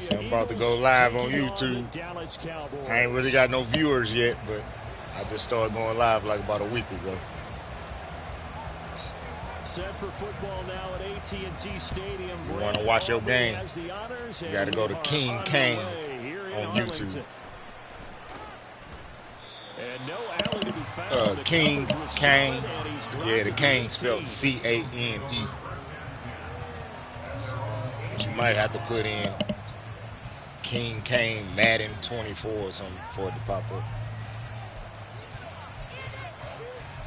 See, I'm about to go live on YouTube. I ain't really got no viewers yet, but I just started going live like about a week ago. Set for football now at AT&T Stadium. You want to watch your game, you got to go to King Kane on YouTube. And no alley to be found. King Kane. Yeah, the Kane spelled C-A-N-E. But you might have to put in King Kane Madden 24 or something for it to pop up.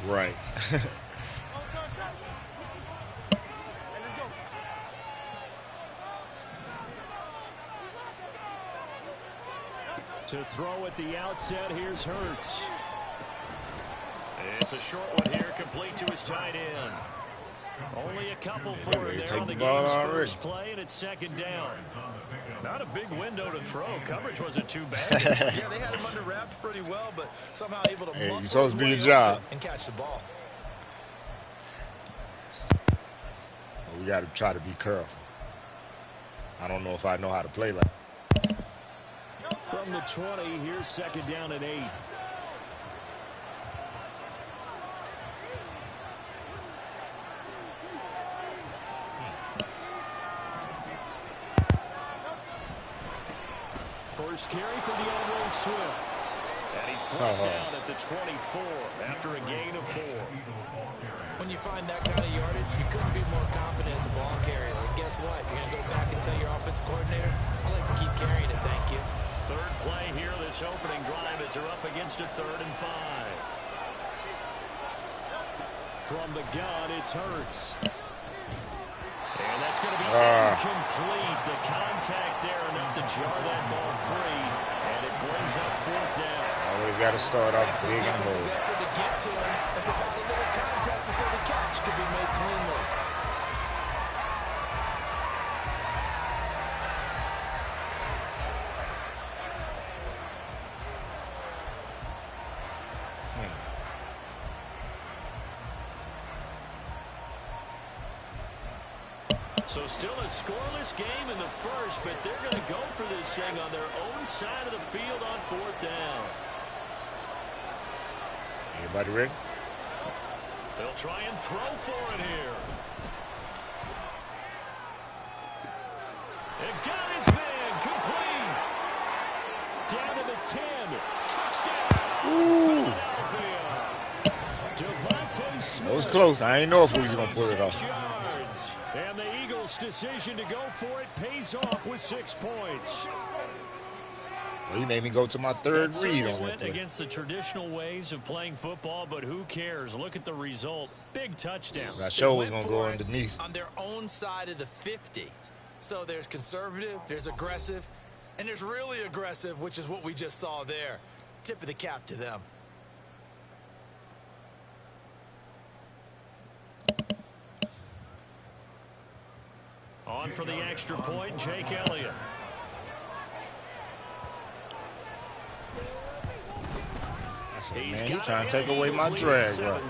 Right. To throw at the outset, here's Hurts. It's a short one here, complete to his tight end. Only a couple for him there on the game's first play, and it's second down. Not a big window to throw. Coverage wasn't too bad. Yeah, they had him under wraps pretty well, but somehow able to you're supposed to do your job and catch the ball. We got to try to be careful. I don't know if I know how to play like that. From the 20, here's second down and 8. First carry for DeAndre Swift. And he's brought down at the 24 after a gain of 4. When you find that kind of yardage, you couldn't be more confident as a ball carrier. And guess what? You're going to go back and tell your offensive coordinator, I like to keep carrying it, thank you. Third play here, this opening drive as they're up against a 3rd and 5. From the gun, it's Hurts. And that's going to be incomplete. The contact there enough to jar that ball free. And it brings up 4th down. Always got to start off big and hold. To get to him and provide a little contact before the catch could be made cleanly. So still a scoreless game in the first, but they're going to go for this thing on their own side of the field on 4th down. Everybody ready? They'll try and throw for it here. And got his man complete. Down to the 10. Touchdown. Philadelphia. Smith. It was close. I ain't know if we was going to pull it off. And the Eagles' decision to go for it pays off with 6 points. Well, you made me go to my 3rd read on it. Against the traditional ways of playing football, but who cares? Look at the result. Big touchdown. I sure was going to go underneath. On their own side of the 50. So there's conservative, there's aggressive, and there's really aggressive, which is what we just saw there. Tip of the cap to them. On for the extra point, Jake Elliott. Man, he's trying to take away my drag, bro. I'm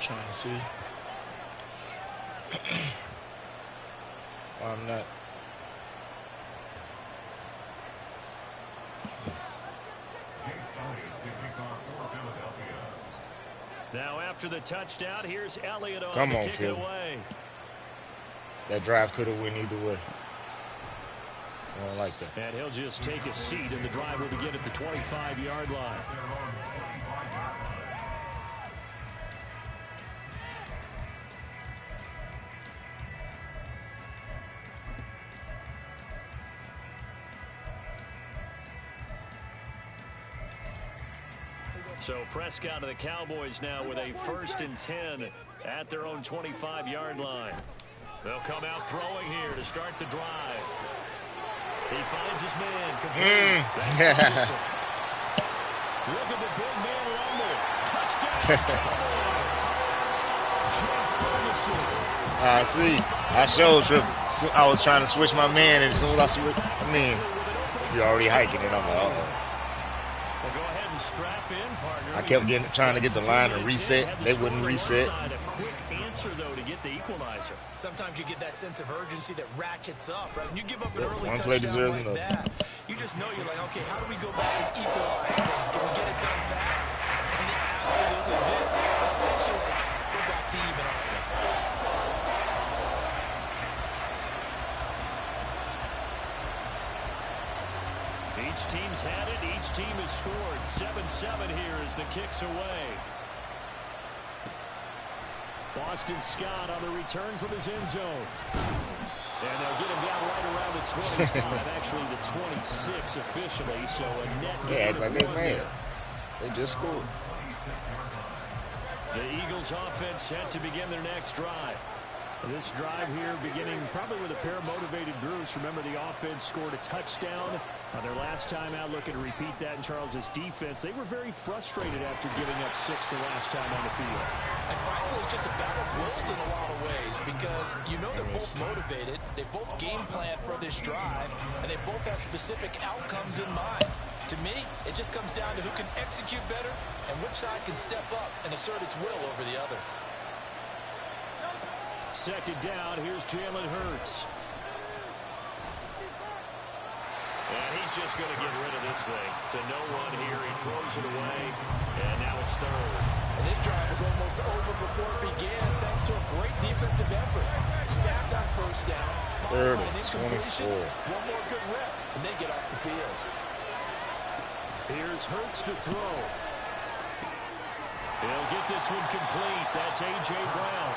trying to see. I'm not. Now after the touchdown, here's Elliott on Come to on, kick Phil. it away. That drive could have went either way. I don't like that. And he'll just take a seat, and the drive will begin at the 25-yard line. So Prescott of the Cowboys now with a 1st and 10 at their own 25-yard line. They'll come out throwing here to start the drive. He finds his man. Look at the big man rumble. Touchdown, Cowboys. See, I showed Trip. I was trying to switch my man, and as soon as I switched, you're already hiking it. I'm like, uh-oh. We'll go ahead and strap in, partner. I kept trying to get the line to reset. They wouldn't reset. A quick answer, though, to get the equalizer. Sometimes you get that sense of urgency that ratchets up, right? When you give up an early One play touchdown deserves like that, you just know you're like, okay, how do we go back and equalize things? Can we get it done fast? And they absolutely did. Essentially, we're back to even, aren't we? Each team's had it. Each team has scored. 7-7 here as the kick's away. Boston Scott on the return from his end zone. And they'll get him down right around the 25, actually the 26 officially, so a net They act like they one mad. there. They just scored. The Eagles offense set to begin their next drive. This drive here beginning probably with a pair of motivated groups. Remember, the offense scored a touchdown on their last time out. Looking to repeat that in Charles's defense. They were very frustrated after giving up 6 the last time on the field. And finally, it's just a battle of wills in a lot of ways because you know they're both motivated. They both game plan for this drive, and they both have specific outcomes in mind. To me, it just comes down to who can execute better and which side can step up and assert its will over the other. Second down, here's Jalen Hurts. And he's just going to get rid of this thing. To no one here. He throws it away, and now it's third. And this drive is almost over before it began thanks to a great defensive effort. Sacked on first down, followed by an incompletion, one more good rep, and they get off the field. Here's Hurts to throw. He'll get this one complete. That's A.J. Brown.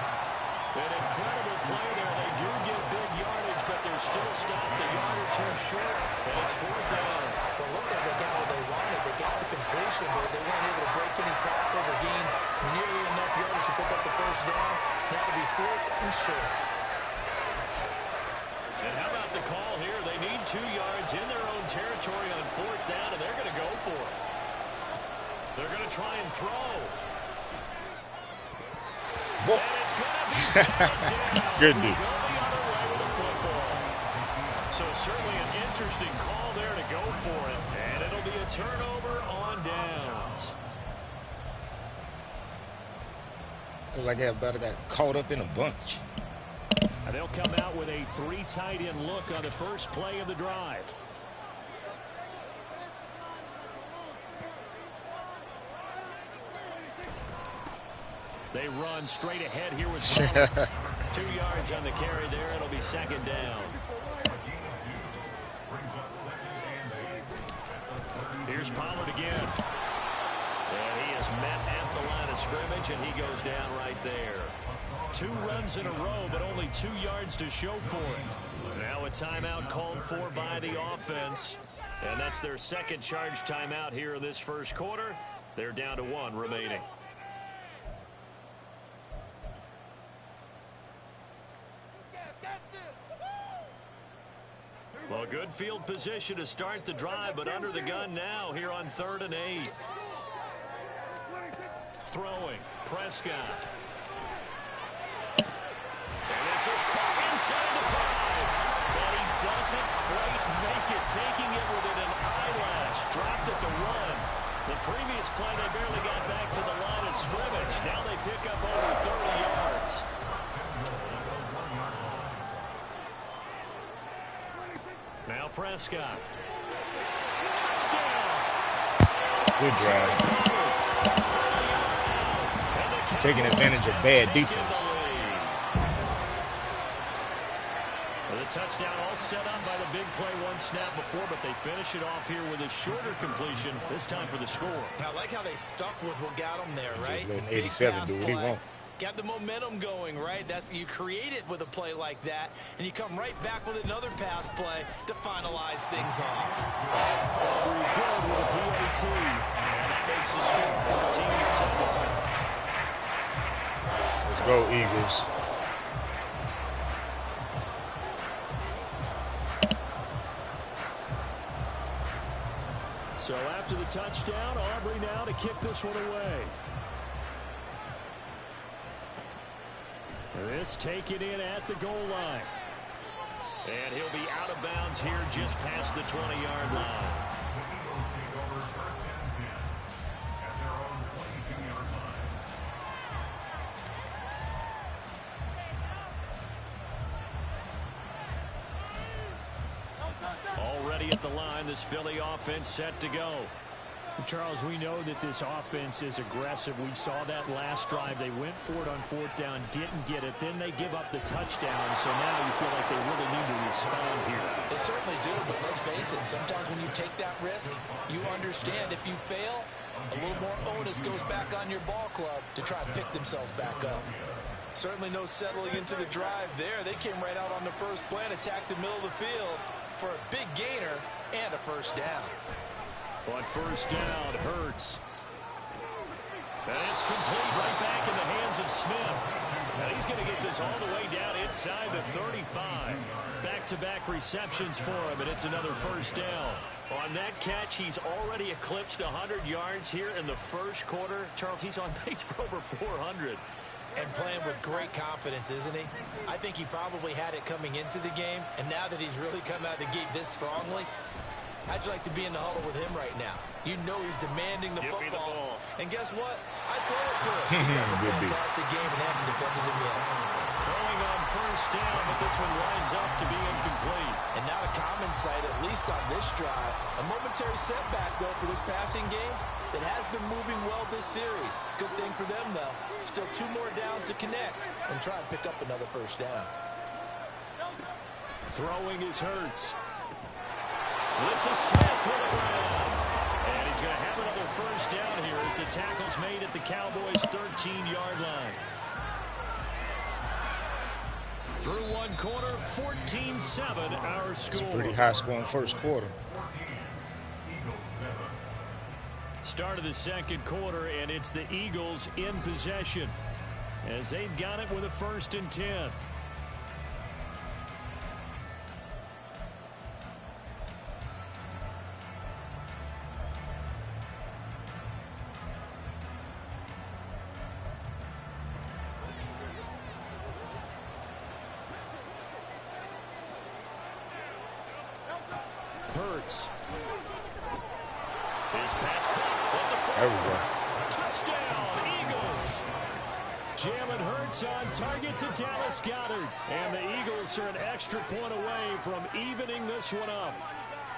An incredible play there. They do get big yardage, but they're still stopped a yard or two short, and it's fourth down. Well, it looks like they got what they wanted. They got the completion, but they weren't able to break any tackles or gain nearly enough yardage to pick up the first down. Now to be fourth and short. And how about the call here? They need 2 yards in their own territory on fourth down, and they're going to go for it. They're going to try and throw. Whoa. And it's going to be down. Good Go D. the other way with the football. So certainly an interesting call there to go for it. And it'll be a turnover on downs. Looks like everybody got caught up in a bunch. And they'll come out with a 3 tight end look on the first play of the drive. They run straight ahead here with 2 yards on the carry there. It'll be second down. Here's Pollard again. And he is met at the line of scrimmage, and he goes down right there. 2 runs in a row, but only 2 yards to show for it. Now a timeout called for by the offense. And that's their second charge timeout here in this first quarter. They're down to 1 remaining. Well, good field position to start the drive, but under the gun now here on 3rd and 8. Throwing, Prescott. And this is caught inside the 5. But he doesn't quite make it, taking it within an eyelash. Dropped at the 1. The previous play, they barely got back to the line of scrimmage. Now they pick up over 30 yards. Now Prescott. Touchdown. Good drive. Taking advantage of bad defense. The touchdown all set up by the big play 1 snap before, but they finish it off here with a shorter completion, this time for the score. I like how they stuck with what got them there, right? Just letting 87 do what he wants. Got the momentum going, right? That's, you create it with a play like that, and you come right back with another pass play to finalize things off. Aubrey good with a PAT, and that makes the score 14-7. Let's go, Eagles. So after the touchdown, Aubrey now to kick this one away. This taken in at the goal line. And he'll be out of bounds here just past the 20-yard line. Already at the line, this Philly offense set to go. Charles, we know that this offense is aggressive. We saw that last drive. They went for it on 4th down, didn't get it. Then they give up the touchdown. So now you feel like they really need to respond here. They certainly do, but let's face it, sometimes when you take that risk, you understand if you fail, a little more onus goes back on your ball club to try and pick themselves back up. Certainly no settling into the drive there. They came right out on the first play and attacked the middle of the field for a big gainer and a first down. On first down, Hurts. And it's complete right back in the hands of Smith. And he's going to get this all the way down inside the 35. Back-to-back receptions for him, and it's another first down. On that catch, he's already eclipsed 100 yards here in the first quarter. Charles, he's on pace for over 400. And playing with great confidence, isn't he? I think he probably had it coming into the game, and now that he's really come out of the gate this strongly, how'd you like to be in the huddle with him right now? You know he's demanding the football. And guess what? I throw it to him. He's had a fantastic game and haven't defended him yet. Throwing on first down, but this one winds up to be incomplete. And now a common sight, at least on this drive. A momentary setback, though, for this passing game that has been moving well this series. Good thing for them, though. Still 2 more downs to connect and try and pick up another first down. Throwing is Hurts. This is Smith with it right. And he's going to have another first down here as the tackle's made at the Cowboys' 13-yard line. Through one quarter, 14-7 our score. It's a pretty high-scoring first quarter. Start of the second quarter, and it's the Eagles in possession as they've got it with a 1st and 10. Hurts. His pass caught. There we go. Touchdown, Eagles. Jalen Hurts on target to Dallas Goedert. And the Eagles are an extra point away from evening this one up.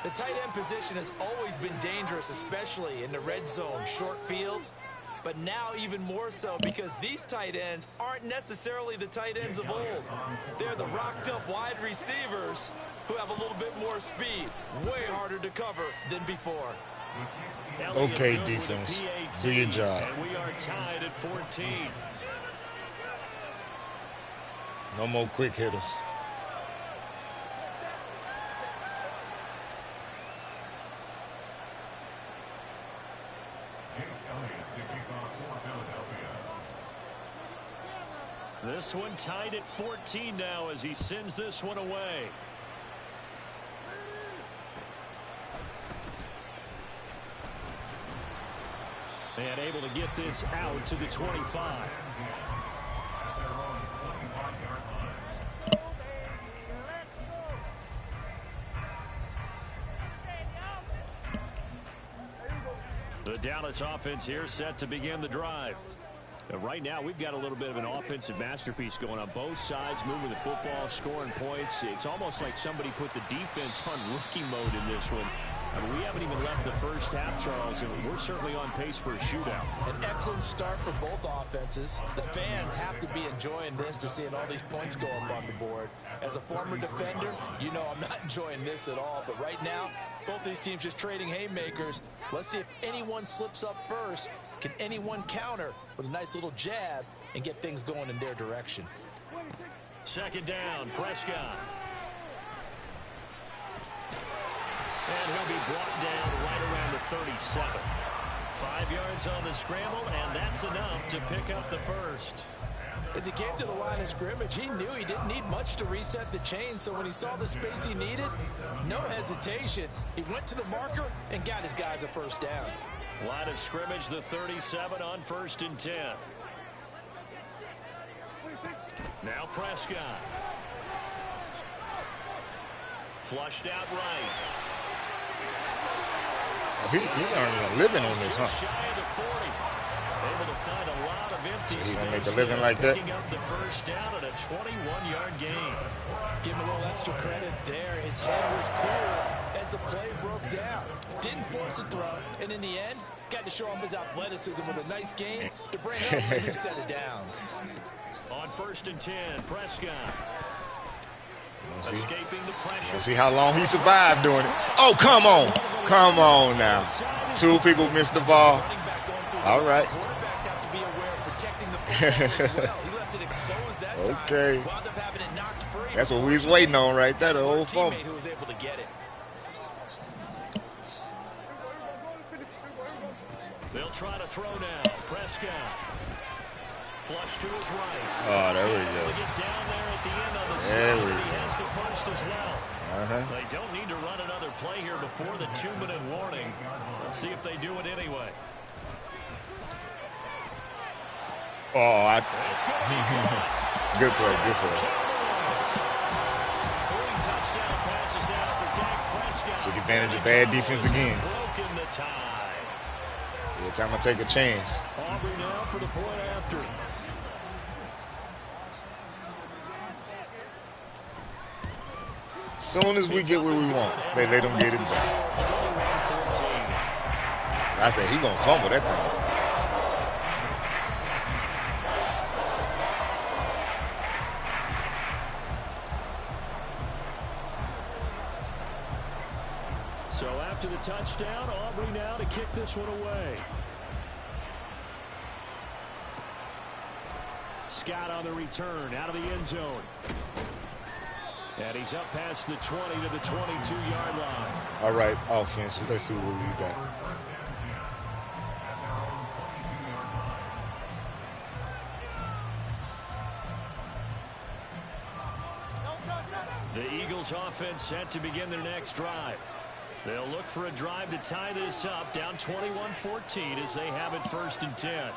The tight end position has always been dangerous, especially in the red zone, short field. But now even more so because these tight ends aren't necessarily the tight ends of old. They're the rocked-up wide receivers who have a little bit more speed, way harder to cover than before. Okay, defense. Do your job. And we are tied at 14. No more quick hitters. This one tied at 14 now as he sends this one away. And able to get this out to the 25. The Dallas offense here set to begin the drive. Right now, we've got a little bit of an offensive masterpiece going on. Both sides moving the football, scoring points. It's almost like somebody put the defense on rookie mode in this one. I mean, we haven't even left the first half, Charles, and we're certainly on pace for a shootout. An excellent start for both offenses. The fans have to be enjoying this to seeing all these points go up on the board. As a former defender, you know I'm not enjoying this at all. But right now, both these teams just trading haymakers. Let's see if anyone slips up first. Can anyone counter with a nice little jab and get things going in their direction? Second down, Prescott. And he'll be brought down right around the 37. 5 yards on the scramble, and that's enough to pick up the first. As he came to the line of scrimmage, he knew he didn't need much to reset the chain, so when he saw the space he needed, no hesitation. He went to the marker and got his guys a first down. Line of scrimmage, the 37 on 1st and 10. Now Prescott. Flushed out right. He earned a living on this, huh? Shy of the 40. Able to find a lot of empty space. He gonna make a living like that. Picking up the first down at a 21-yard gain. Give him a little extra credit there. His head was cool as the play broke down. Didn't force a throw, and in the end, got to show off his athleticism with a nice game to bring up a new set of downs. On 1st and 10, Prescott. Escaping the pressure. Let's see how long he survived doing it. Oh, come on. Come on now. 2 people missed the ball. All right. Quarterbacks have to be aware of protecting the football as well. He left it exposed that time. Okay. Wound up having it knocked free. That's what we was waiting on right there, the old fumble. Teammate who was able to get it. They'll try to throw now. Prescott. Flush to his right. Oh, there we go. Get down there at the end of the There slide. we He go. has the first as well. They don't need to run another play here before the 2-minute warning. Let's see if they do it anyway. Oh, good play, good play. 3 touchdown passes now for Dak Prescott. Took advantage of bad defense again. Broken the tie. Every time I take a chance. Aubrey now for the point after. As soon as we get where we want, they don't get it back. 21-14. I said he gonna fumble that thing. So after the touchdown, Aubrey now to kick this one away. Scott on the return out of the end zone. And he's up past the 20 to the 22-yard line. All right, offense. Let's see what we got. The Eagles offense set to begin their next drive. They'll look for a drive to tie this up, down 21-14 as they have it 1st and 10.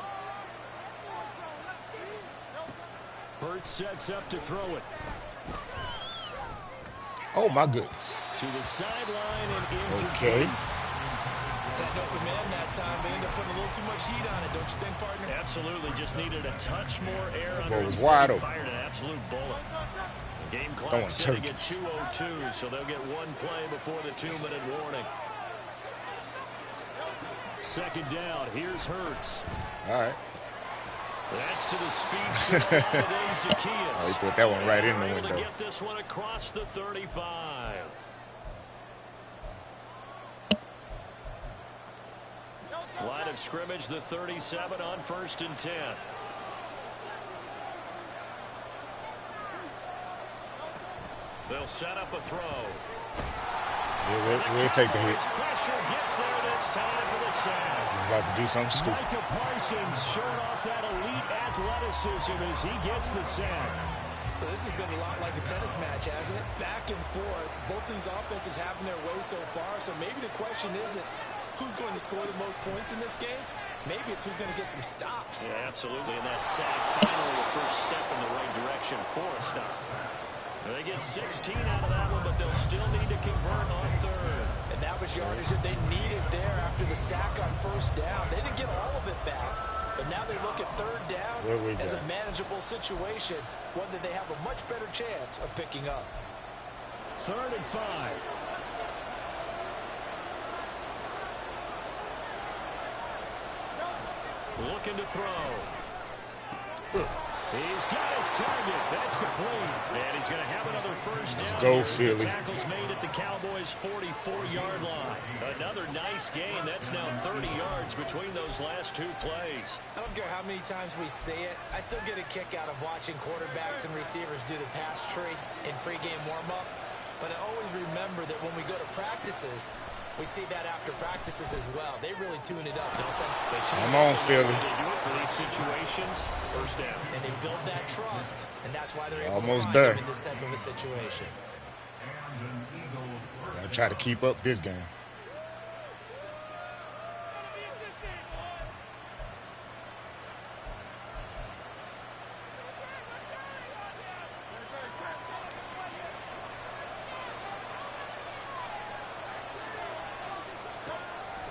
Hurts sets up to throw it. Oh, my goodness. To the sideline and into. Okay. That open man that time, they ended up putting a little too much heat on it, don't you think, partner? Absolutely, just needed a touch more air That under ball it. was Instead, wide he open. fired an absolute bullet. Game clock Throwing sitting at turkeys. 2:02, so they'll get 1 play before the 2-minute warning. 2nd down, here's Hurts. All right. That's to the speedster Holiday Zacchaeus. Oh, he put that one right in the Able to window. get this one across the 35. Line of scrimmage, the 37 on 1st and 10. They'll set up a throw. Yeah, we'll take the hit. Pressure gets there this time for the sack. He's about to do something stupid. Micah Parsons showing off that elite athleticism as he gets the sack. So this has been a lot like a tennis match, hasn't it? Back and forth. Both these offenses having their way so far. So maybe the question isn't who's going to score the most points in this game. Maybe it's who's going to get some stops. Yeah, absolutely. And that sack finally the first step in the right direction for a stop. They get 16 out of that one, but they'll still need to convert on 3rd. And that was yardage that they needed there after the sack on 1st down. They didn't get all of it back, but now they look at 3rd down as a manageable situation, one that they have a much better chance of picking up. 3rd and 5. Looking to throw. He's got his target. That's complete. And he's going to have another first down. Let's go, here. Philly. The tackle's made at the Cowboys' 44-yard line. Another nice gain. That's now 30 yards between those last 2 plays. I don't care how many times we say it. I still get a kick out of watching quarterbacks and receivers do the pass tree in pregame warm-up. But I always remember that when we go to practices, we see that after practices as well. They really tune it up, don't they? Come on, Philly. They do it for these situations. First down. And they build that trust, and that's why they're able Almost to find there. them in this type of a situation. I'll try to keep up this game.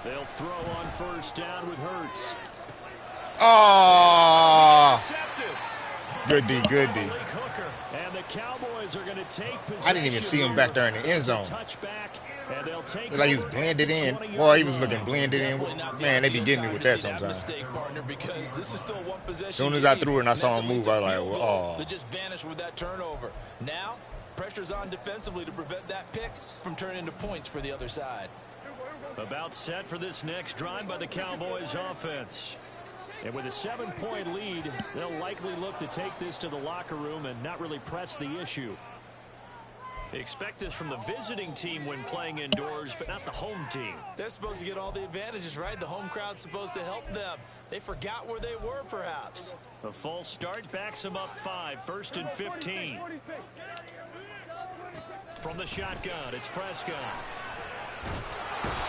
They'll throw on 1st down with Hurts. Oh, good D, good D. And the Cowboys are going to take possession. I didn't even see him back there in the end zone. Looked like he was blended in. Boy, he was looking blended in. Man, they be getting me with that sometimes. As soon as I threw it and I saw him move, I was like, oh. They just vanished with that turnover. Now, pressure's on defensively to prevent that pick from turning into points for the other side. About set for this next drive by the Cowboys offense. And with a 7-point lead, they'll likely look to take this to the locker room and not really press the issue. They expect this from the visiting team when playing indoors, but not the home team. They're supposed to get all the advantages, right? The home crowd's supposed to help them. They forgot where they were, perhaps. A false start backs them up 5, 1st and 15. From the shotgun, it's Prescott.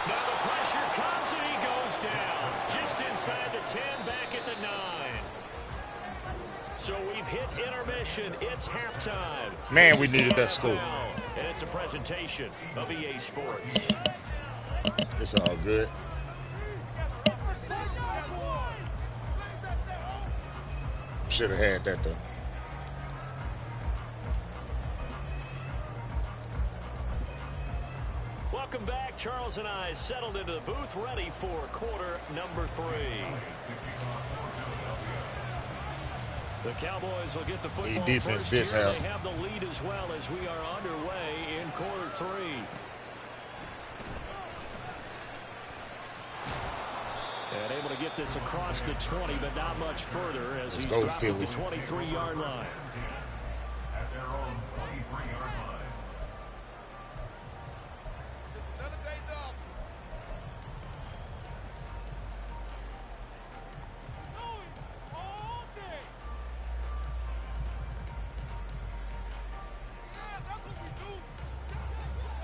Now the pressure comes and he goes down. Just inside the 10, back at the 9. So we've hit intermission. It's halftime. Man, we needed that score. And it's a presentation of EA Sports. It's all good. Should have had that, though. Welcome back. Charles and I settled into the booth, ready for quarter number 3. The Cowboys will get the football defense first here. They have the lead as well as we are underway in quarter 3. And able to get this across the 20, but not much further as he's dropped at the 23-yard line. At their own 23-yard line.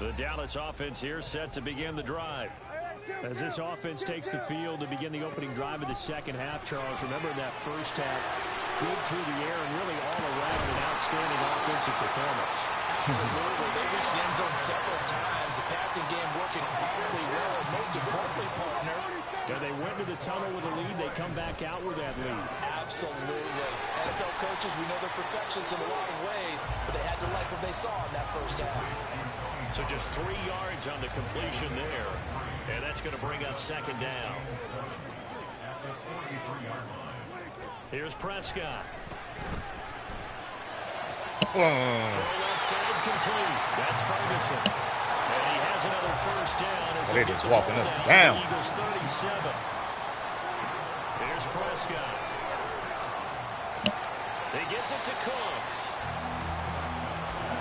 The Dallas offense here set to begin the drive. As this offense takes the field to begin the opening drive of the second half, Charles, remember in that first half, good through the air and really all around an outstanding offensive performance. Absolutely. They reached the end zone several times. The passing game working awfully well. And most importantly, partner, yeah, they went to the tunnel with a lead. They come back out with that lead. Absolutely. NFL coaches, we know they're perfectionists in a lot of ways, but they had to like what they saw in that first half. So just 3 yards on the completion there. And that's going to bring up second down. Here's Prescott. Throw left side complete. That's Ferguson. And he has another first down. They're just walking us down. Eagles 37. Here's Prescott. He gets it to Cooks.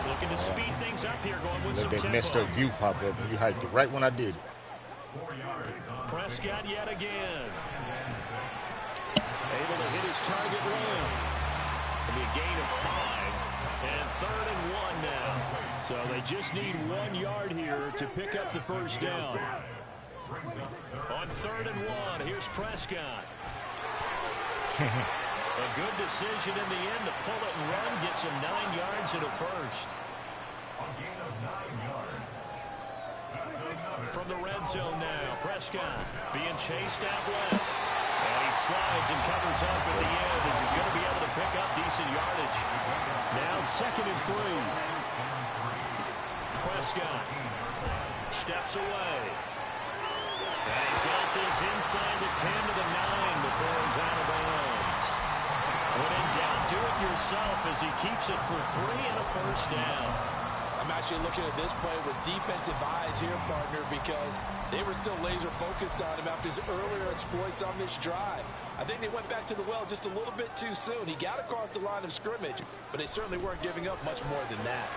Looking to speed things up here, going with some tempo. They messed up view pop up and you hyped it right when I did it. Prescott yet again. Able to hit his target run. It'll be a gain of 5. And 3rd and 1 now. So they just need 1 yard here to pick up the first down. On 3rd and 1, here's Prescott. A good decision in the end to pull it and run. Gets him 9 yards and a first. From the red zone now, Prescott being chased out left. And he slides and covers up at the end as he's going to be able to pick up decent yardage. Now 2nd and 3. Prescott steps away. And he's got this inside the 10 to the 9 before he's out of bounds. When in doubt, do it yourself as he keeps it for 3 and a first down. I'm actually looking at this play with defensive eyes here, partner, because they were still laser focused on him after his earlier exploits on this drive. I think they went back to the well just a little bit too soon. He got across the line of scrimmage, but they certainly weren't giving up much more than that.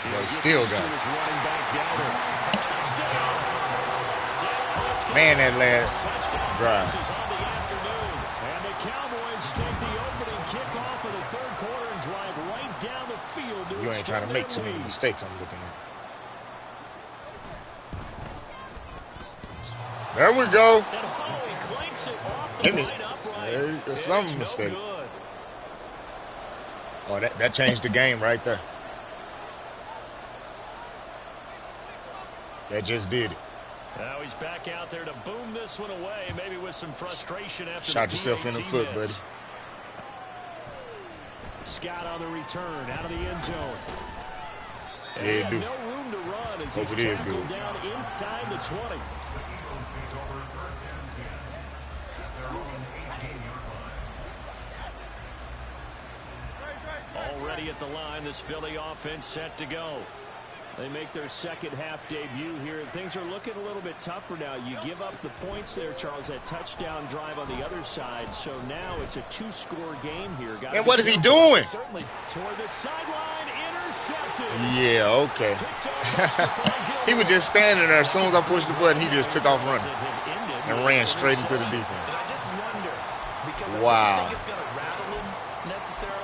Well, he still got it. Running back down. Touchdown. Man, that last drive. And the Cowboys take the opening kickoff of the 3rd quarter and drive right down the field. You ain't trying to make too many mistakes, I'm looking at. There we go. Give me some mistake. Oh, that changed the game right there. That just did it. Now he's back out there to boom this one away, maybe with some frustration after shot the yourself in the foot, buddy. Scott on the return out of the end zone. Yeah, do. No room to run as Hope he's it is tackled good. down inside the 20. Already at the line, this Philly offense set to go. They make their second half debut here. Things are looking a little bit tougher now. You give up the points there, Charles, that touchdown drive on the other side. So now it's a two-score game here. And what is he doing? Certainly toward the sideline, intercepted. Yeah, okay. He was just standing there. As soon as I pushed the button, he just took off running and ran straight into the defense. And I just wonder, because Wow. I don't think it's going to rattle him necessarily.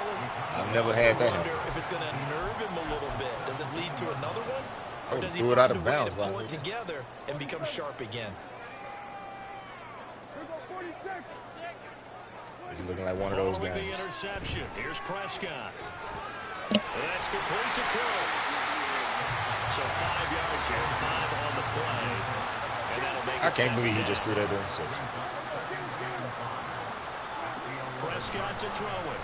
I've never had that I happen. wonder if it's going to nerve him a little bit. Does it lead to another one? Or does he threw it out of find a way bounds, to by pull the it way. together and become sharp again? He's looking like one of those Following the guys. interception, here's Prescott. That's complete to Crooks. So 5 yards here, 5 on the play. And that'll make I it can't believe he 7 just threw that interception. Prescott to throw it.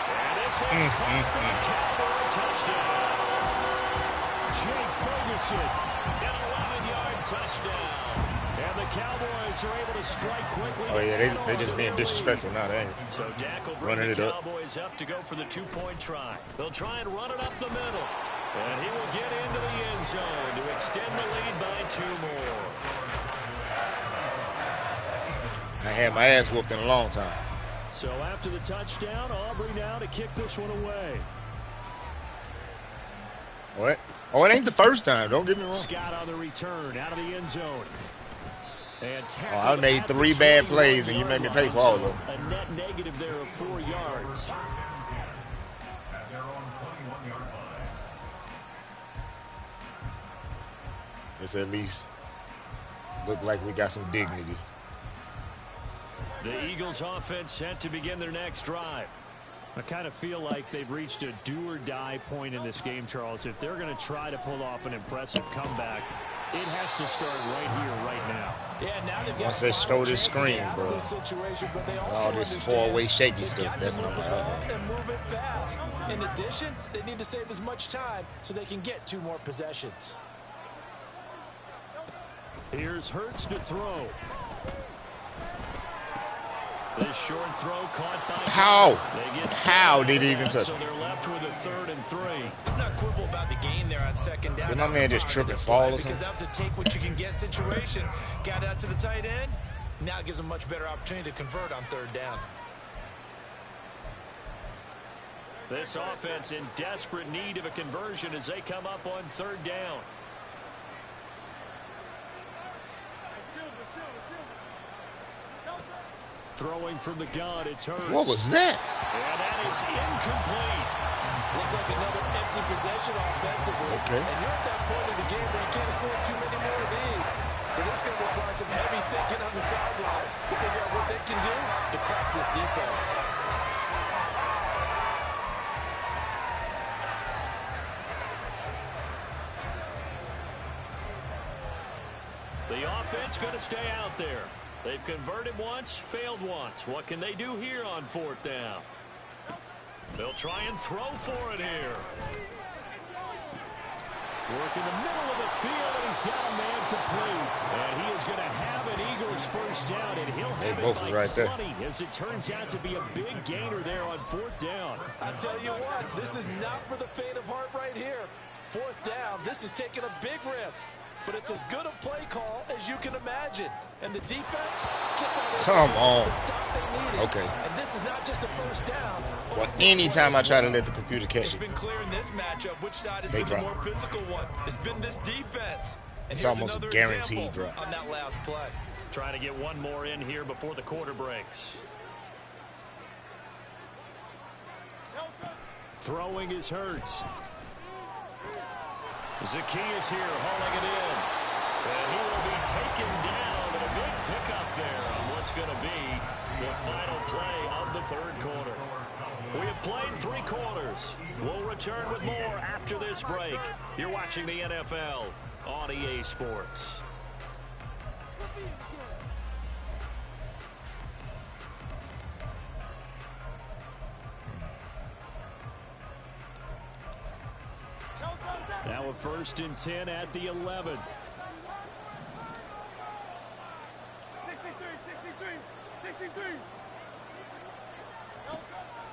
And this is caught for a Cowboy touchdown. Jake Ferguson, an 11-yard touchdown. And the Cowboys are able to strike quickly. Oh, yeah, they just being disrespectful now, they ain't. So Dak will bring Running the it up. Cowboys up to go for the two-point try. They'll try and run it up the middle. And he will get into the end zone to extend the lead by 2 more. I had my ass whooped in a long time. So after the touchdown, Aubrey now to kick this one away. What? Oh, it ain't the first time. Don't get me wrong. Scott on the return out of the end zone. And Oh, I made 3 bad plays, and you made me pay for all of them. A net negative there of 4 yards. At their own 21-yard line. It's at least look like we got some dignity. The Eagles offense set to begin their next drive. I kind of feel like they've reached a do-or-die point in this game, Charles. If they're going to try to pull off an impressive comeback, it has to start right here, right now. Yeah, now they've got Once they stole this screen, out of bro, this situation, but they all also this understand four-way shaky they've stuff, got that's to what I'm move like, the ball and move it fast. In addition, they need to save as much time so they can get 2 more possessions. Here's Hurts to throw. This short throw caught by How did he even touch so it? they're left with a 3rd and 3. Let's not quibble about the gain there on second down. Did my man just trip and fall or something? Because that was a take what you can get situation. Got out to the tight end. Now it gives them much better opportunity to convert on 3rd down. This offense in desperate need of a conversion as they come up on 3rd down. Throwing from the gun, it's Hurts. What was that? And that is incomplete. Looks like another empty possession offensively. Okay. And you're at that point in the game where you can't afford too many more of these. So this is going to require some heavy thinking on the sideline to figure out what they can do to crack this defense. The offense going to stay out there. They've converted once, failed once. What can they do here on 4th down? They'll try and throw for it here. Work in the middle of the field, and he's got a man complete. And he is going to have an Eagles first down, and he'll have both it by right there. 20, as it turns out to be a big gainer there on 4th down. I tell you what, this is not for the faint of heart right here. 4th down, this is taking a big risk. But it's as good a play call as you can imagine. And the defense just not Come on. the stop they needed. Okay. And this is not just a first down. Well, anytime I try to let the computer catch It's it, been clear in this matchup which side has They been the drop. more physical one. It's been this defense. And It's here's almost a another guaranteed example drop. on that last play. Trying to get one more in here before the quarter breaks. Throwing is Hurts. Zacchaeus here hauling it in. And he will be taken down at big pickup there on what's going to be the final play of the third quarter. We have played 3 quarters. We'll return with more after this break. You're watching the NFL on EA Sports. Now a 1st and 10 at the 11. 63.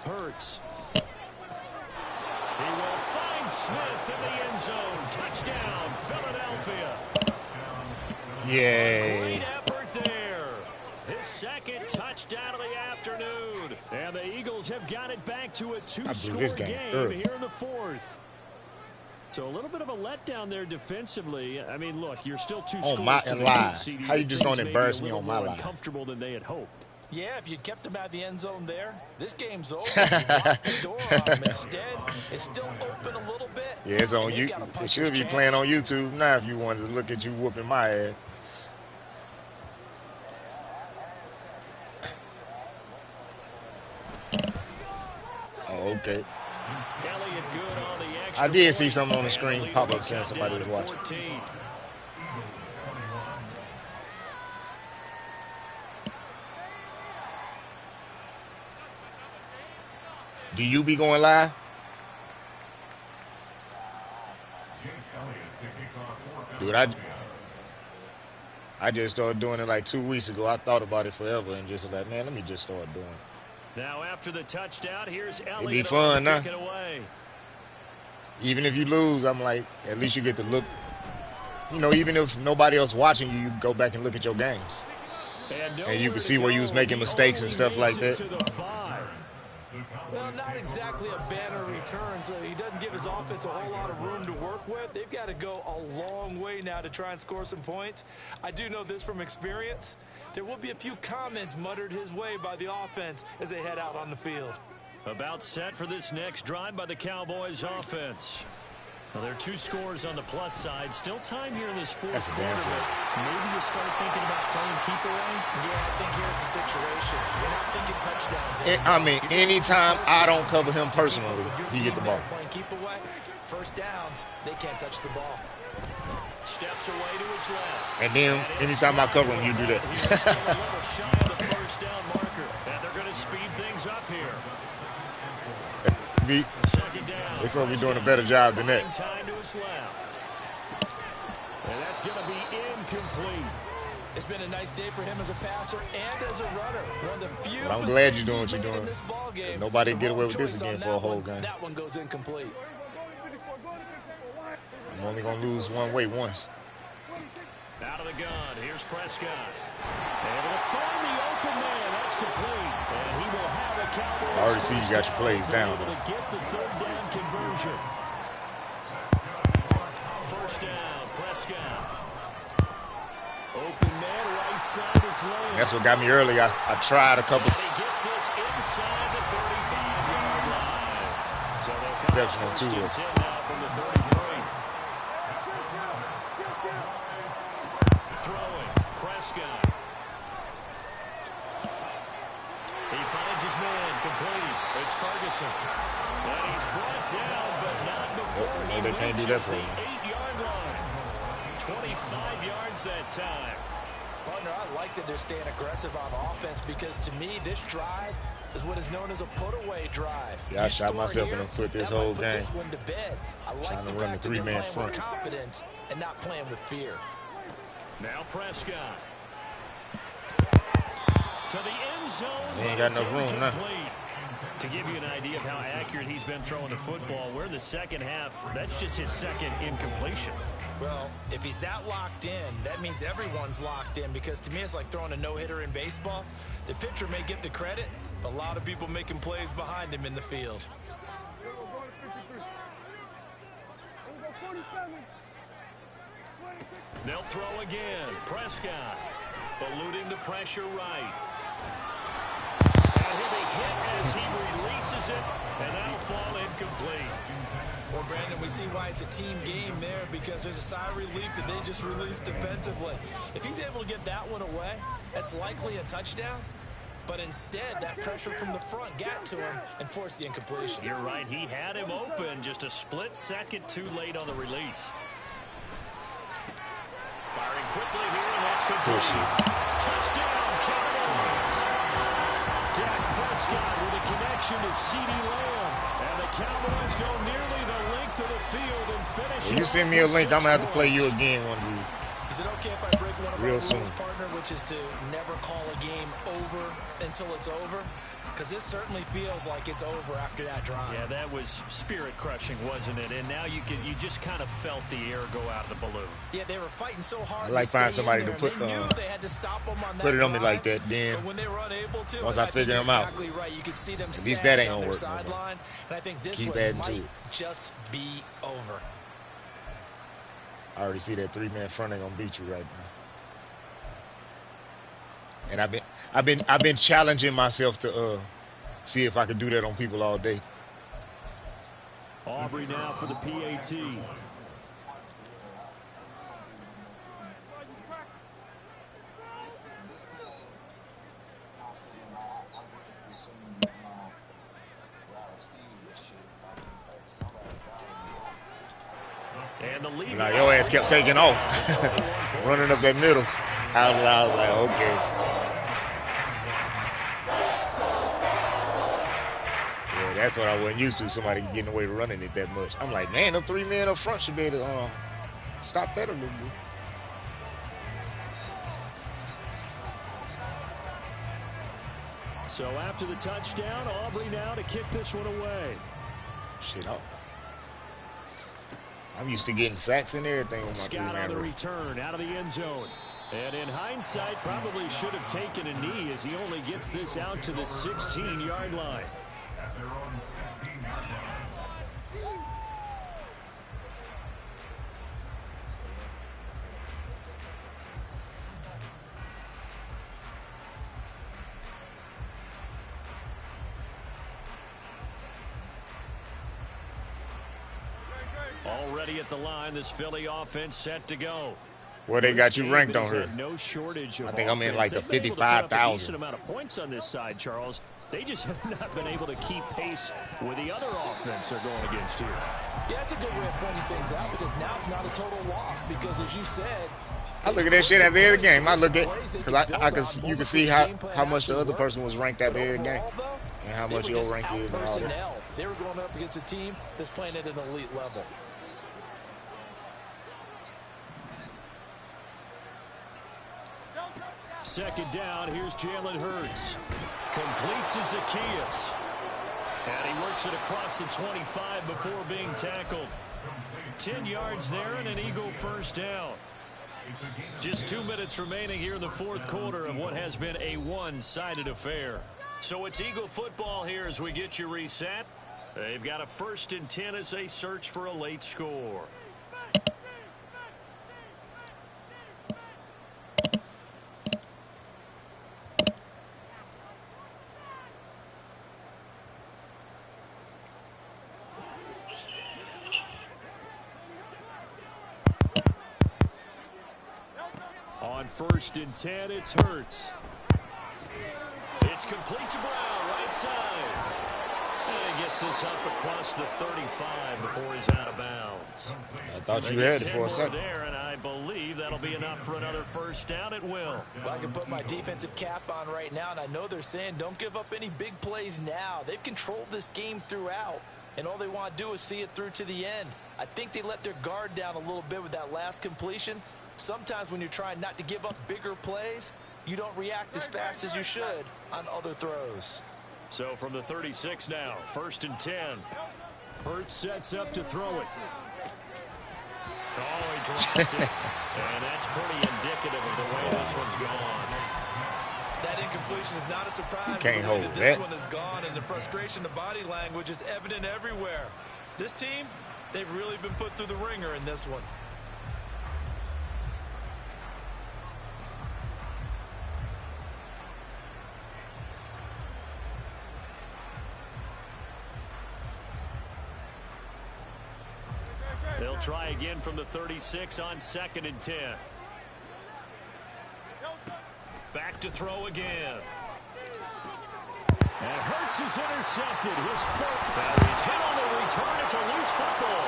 Hurts. He will find Smith in the end zone. Touchdown, Philadelphia. Yay. Great effort there. His 2nd touchdown of the afternoon. And the Eagles have got it back to a 2-score this game early. here in the 4th. So a little bit of a letdown there defensively. I mean, look, you're still 2 scores On my to the live. lead, CD. How you just Things gonna may be embarrass a me little on my more live? uncomfortable than they had hoped. Yeah, if you kept him at the end zone there, this game's over. You locked the door on him. Instead, it's still open a little bit. Yeah, it's on and you. they've got a It puncher's should be chance. playing on YouTube now if you wanted to look at you whooping my ass. Oh, okay. Elliott good on the extra I did see point. something on the And screen lead pop will up saying cut somebody down was to watching. 14. Do you be going live? Jake Elliott to kick off fourth Dude, down. I just started doing it like 2 weeks ago. I thought about it forever and just like, man, let me just start doing it. Now after the touchdown, here's be Elliott fun, on huh? to kick it away. Even if you lose, I'm like, at least you get to look. You know, even if nobody else watching you, you go back and look at your games. And you can see where you was making mistakes and stuff like that. Well, not exactly a banner return, so he doesn't give his offense a whole lot of room to work with. They've got to go a long way now to try and score some points. I do know this from experience. There will be a few comments muttered his way by the offense as they head out on the field. About set for this next drive by the Cowboys offense. Well, there are 2 scores on the plus side. Still time here in this 4th That's a quarter, damn but maybe you start thinking about playing keep away. Yeah, I think here's the situation. You're not thinking touchdowns anymore. I mean, You're just anytime thinking I don't first cover him downs to keep personally, up with your he get the team ball. there playing keep away. First downs, they can't touch the ball. Steps away to his left. And then anytime I cover him, you do that. He was still a little shy of the first down marker. And they're going to speed things up here. Second down. It's going to be doing a better job than that. Time to his left. And that's going to be incomplete. It's been a nice day for him as a passer and as a runner. One of the few Well, I'm glad you're mistakes doing what he's you're made in doing. this ball game. Nobody The get away wrong with this choice again on for a that whole one. game. That one goes incomplete. I'm only going to lose one way once. Out of the gun. Here's Prescott. Able to find the open man. That's complete. And he will have a Cowboys. I already see you got your plays down. Able to get the 3rd down conversion. First down. Prescott. Open man, right side. It's low. That's what got me early. I tried a couple. And he gets this inside the 35-yard line. So they'll come Exceptional, first too. and 10 now from the 33. Throwing. Prescott. He finds his man. Complete. It's Ferguson. And he's brought down, but not before Oh, he they can't do that reaches for the him. 8-yard line. 25 yards that time. Partner, I like that they're staying aggressive on offense because to me, this drive is what is known as a put-away drive. Yeah, I You shot score myself here, in the foot this that might whole put game. This one to bed. I like Trying the to run fact the that they're three-man playing front. with confidence and not playing with fear. Now Prescott. To the end zone. He ain't got enough room now. Incomplete. To give you an idea of how accurate he's been throwing the football, we're in the second half. That's just his 2nd incompletion. Well, if he's that locked in, that means everyone's locked in because to me it's like throwing a no-hitter in baseball. The pitcher may get the credit, but a lot of people making plays behind him in the field. They'll throw again. Prescott eluding the pressure right. And he'll be hit as he releases it, and that'll fall incomplete. Well, Brandon, we see why it's a team game there, because there's a sigh of relief that they just released defensively. If he's able to get that one away, that's likely a touchdown. But instead, that pressure from the front got to him and forced the incompletion. You're right. He had him open just a split second too late on the release. Firing quickly here, and that's complete. Touchdown, Cowboys. Dak Prescott with a connection to CeeDee Lamb. And the Cowboys go nearly the length of the field and finish. When you send me a link, I'm going to have to play you again one of these. Is it okay if I break one of our rules, partner, which is to never call a game over until it's over? Because this certainly feels like it's over after that drive. Yeah, that was spirit-crushing, wasn't it? And now you just kind of felt the air go out of the balloon. Yeah, they were fighting so hard. I like finding somebody to put they had to stop them on that put it on me drive, like that. Then when they were unable to, once I figure them out, exactly right. You could see them at least that ain't gonna work. Sideline, and I think this keep one adding might to it. just be over. I already see that 3-man front ain't gonna beat you right now. And I've been challenging myself to see if I could do that on people all day. Aubrey now for the PAT. And the lead. Now your ass kept taking off, running up that middle. I was like, okay. Yeah, that's what I wasn't used to. Somebody getting away to running it that much. I'm like, man, the 3 men up front should be able to stop that a little bit. So after the touchdown, Aubrey now to kick this one away. Shit, I'm used to getting sacks and everything with my Scott 3-man on the rush. return out of the end zone. And in hindsight, probably should have taken a knee as he only gets this out to the 16-yard line. At their own 16-yard line. Already at the line, this Philly offense set to go. Where they got you ranked on here? No shortage of I think I'm in like the offense. They've been able to put up a 55,000. decent amount of points on this side, Charles. They just have not been able to keep pace with the other offense they're going against here. Yeah, that's a good way of pointing things out, because now it's not a total loss, because as you said, I look at that shit at the end of the game. I look at, because you can see how much the other person was ranked at the end of the game and how much your rank is and all that. They were going up against a team that's playing at an elite level. Second down, here's Jalen Hurts. Complete to Zacchaeus. And he works it across the 25 before being tackled. 10 yards there and an Eagle first down. Just 2 minutes remaining here in the fourth quarter of what has been a one-sided affair. So it's Eagle football here as we get you reset. They've got a 1st and 10 as they search for a late score. On 1st and 10, it's Hurts. It's complete to Brown, right side. And he gets this up across the 35 before he's out of bounds. I thought you had it for a second. There, and I believe that'll be enough for another first down. It will. Well, I can put my defensive cap on right now, and I know they're saying don't give up any big plays now. They've controlled this game throughout, and all they want to do is see it through to the end. I think they let their guard down a little bit with that last completion. Sometimes when you're trying not to give up bigger plays, you don't react as fast as you should on other throws. So from the 36 now, 1st and 10. Hurts sets up to throw it. Oh, he dropped it. And that's pretty indicative of the way this one's gone. That incompletion is not a surprise. You can't hold that. This one is gone, and the frustration, the body language is evident everywhere. This team, they've really been put through the ringer in this one. They'll try again from the 36 on 2nd and 10. Back to throw again. And Hurts is intercepted. His foot. Now he's hit on the return. It's a loose football.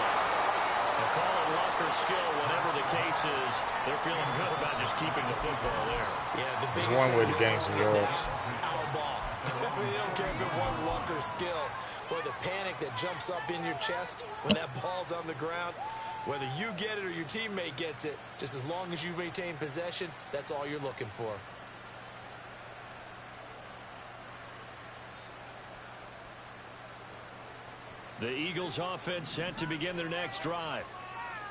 They call it luck or skill, whatever the case is. They're feeling good about just keeping the football there. Yeah, It's one way to gain some yards. Our ball. They don't care if it was luck or skill. Or the panic that jumps up in your chest when that ball's on the ground. Whether you get it or your teammate gets it, just as long as you maintain possession, that's all you're looking for. The Eagles offense set to begin their next drive.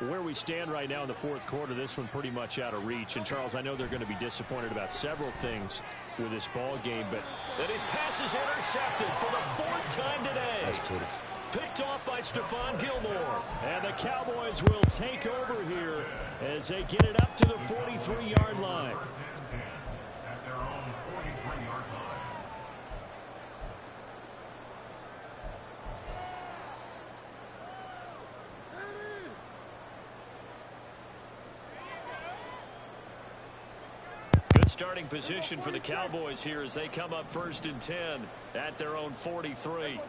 Where we stand right now in the fourth quarter, this one pretty much out of reach. And, Charles, I know they're going to be disappointed about several things with this ball game, but that his pass is intercepted for the 4th time today. That's pitiful. Picked off by Stephon Gilmore. And the Cowboys will take over here as they get it up to the 43-yard line. At their own 43-yard line. Good starting position for the Cowboys here as they come up 1st and 10 at their own 43.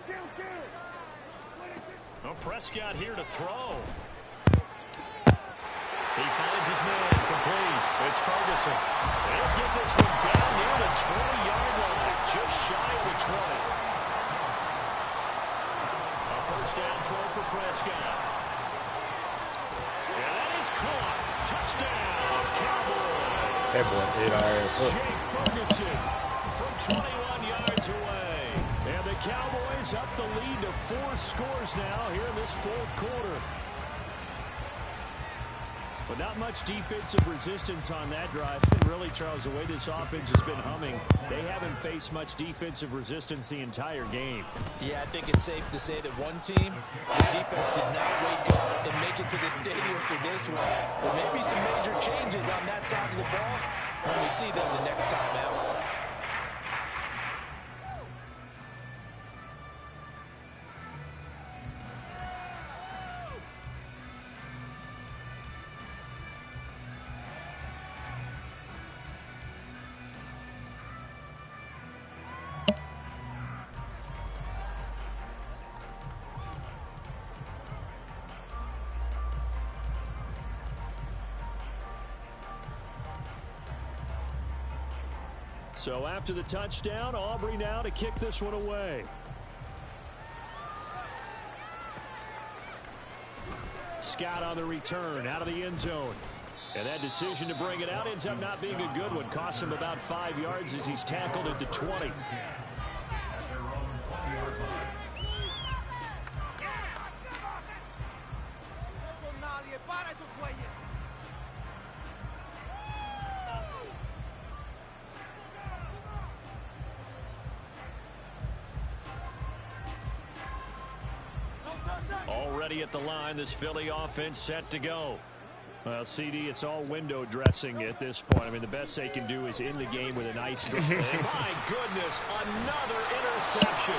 Well, Prescott here to throw. He finds his man complete. It's Ferguson. They'll get this one down near the 20-yard line, just shy of the 20. A 1st down throw for Prescott. And that is caught. Touchdown, Cowboys. That boy ate our ass up. Jake Ferguson from 21 yards away. And the Cowboys up the lead to 4 scores now here in this 4th quarter. But not much defensive resistance on that drive. And really, Charles, the way this offense has been humming, they haven't faced much defensive resistance the entire game. Yeah, I think it's safe to say that one team, the defense did not wake up and make it to the stadium for this one. There may be some major changes on that side of the ball when we see them the next time out. So after the touchdown, Aubrey now to kick this one away. Scott on the return out of the end zone. And that decision to bring it out ends up not being a good one. Costs him about 5 yards as he's tackled at the 20. At their own 20-yard line. Already at the line, this Philly offense set to go. Well, CD, it's all window dressing at this point. I mean, the best they can do is end the game with a nice drive. My goodness, another interception.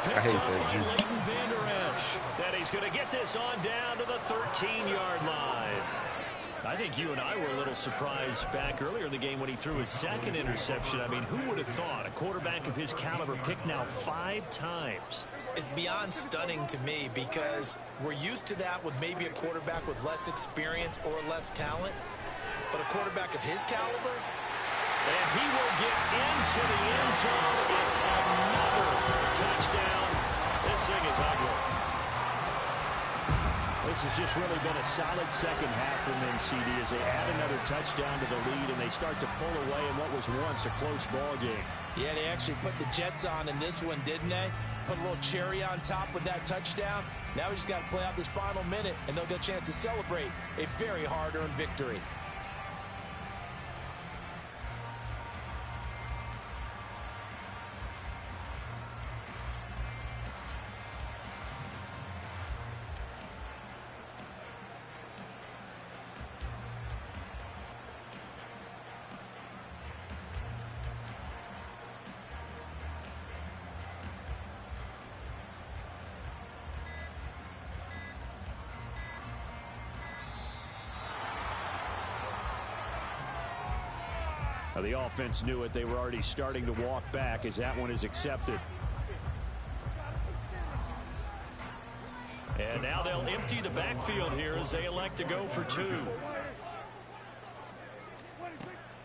Picked up by Leighton Vander Esch. That he's going to get this on down to the 13-yard line. I think you and I were a little surprised back earlier in the game when he threw his 2nd interception. I mean, who would have thought a quarterback of his caliber picked now 5 times? It's beyond stunning to me because we're used to that with maybe a quarterback with less experience or less talent. But a quarterback of his caliber, and he will get into the end zone. It's another touchdown. This thing is ugly. This has just really been a solid second half from them, CD, as they add another touchdown to the lead and they start to pull away in what was once a close ball game. Yeah, they actually put the Jets on in this one, didn't they? Put a little cherry on top with that touchdown. Now we just got to play out this final minute, and they'll get a chance to celebrate a very hard-earned victory. The offense knew it. They were already starting to walk back as that one is accepted. And now they'll empty the backfield here as they elect to go for 2.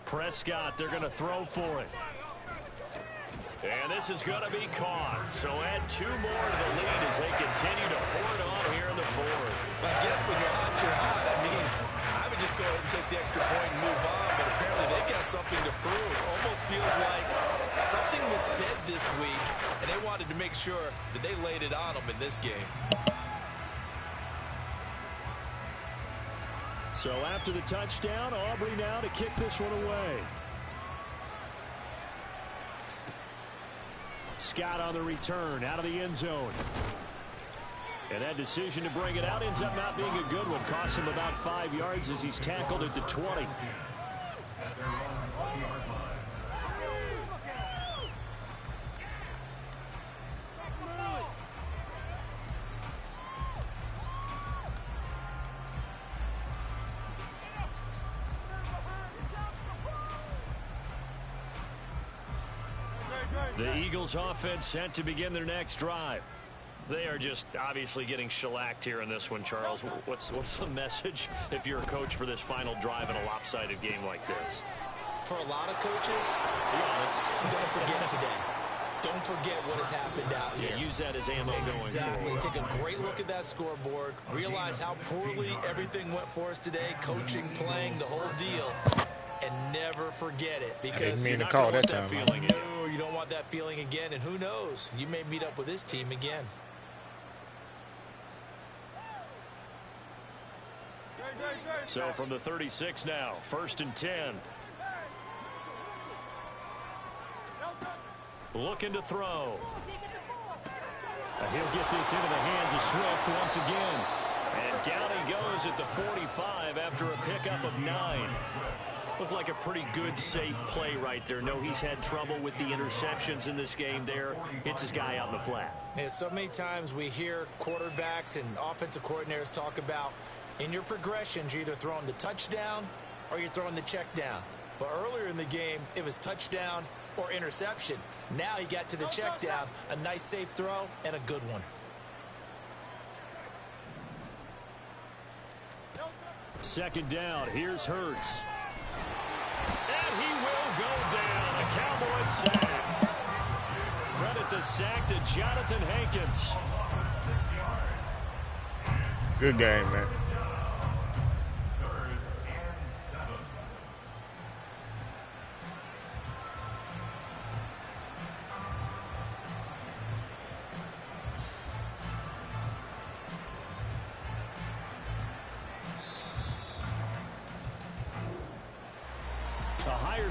Prescott, they're going to throw for it. And this is going to be caught. So add 2 more to the lead as they continue to hoard on here in the 4th. Well, I guess when you're hot, you're hot. I mean, I would just go ahead and take the extra point and move on, but apparently they got something to prove. Almost feels like something was said this week, and they wanted to make sure that they laid it on them in this game. So after the touchdown, Aubrey now to kick this one away. Scott on the return out of the end zone. And that decision to bring it out ends up not being a good one. Costs him about 5 yards as he's tackled at the 20. The Eagles offense set to begin their next drive. They are just obviously getting shellacked here in this one, Charles. What's the message if you're a coach for this final drive in a lopsided game like this? For a lot of coaches, be honest, don't forget today. Don't forget what has happened out here. Yeah, use that as ammo going forward. Exactly. Take a great look at that scoreboard. Realize how poorly everything went for us today. Coaching, playing, the whole deal. And never forget it, because I didn't mean you're to not call gonna that want time. feeling. No, you don't want that feeling again, and who knows? You may meet up with this team again. So from the 36 now, 1st and 10. Looking to throw. He'll get this into the hands of Swift once again. And down he goes at the 45 after a pickup of 9. Looked like a pretty good, safe play right there. No, he's had trouble with the interceptions in this game there. Hits his guy out in the flat. And so many times we hear quarterbacks and offensive coordinators talk about in your progressions, you're either throwing the touchdown or you're throwing the check down. But earlier in the game, it was touchdown or interception. Now he got to the check down, a nice safe throw, and a good one. Second down, here's Hurts. And he will go down. A Cowboys sack. Credit the sack to Jonathan Hankins. Good game, man.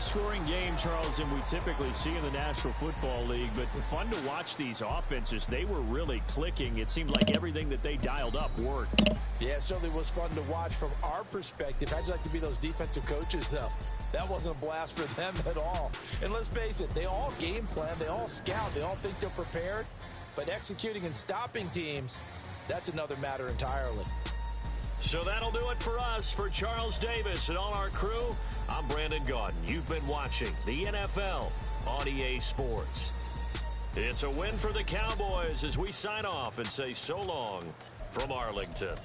Scoring game, Charles, than we typically see in the National Football League, but fun to watch these offenses. They were really clicking. It seemed like everything that they dialed up worked. Yeah, it certainly was fun to watch from our perspective. How'd you like to be those defensive coaches, though? That wasn't a blast for them at all. And let's face it, they all game plan, they all scout, they all think they're prepared, but executing and stopping teams, that's another matter entirely. So that'll do it for us. For Charles Davis and all our crew, I'm Brandon Gaudin. You've been watching the NFL on EA Sports. It's a win for the Cowboys as we sign off and say so long from Arlington.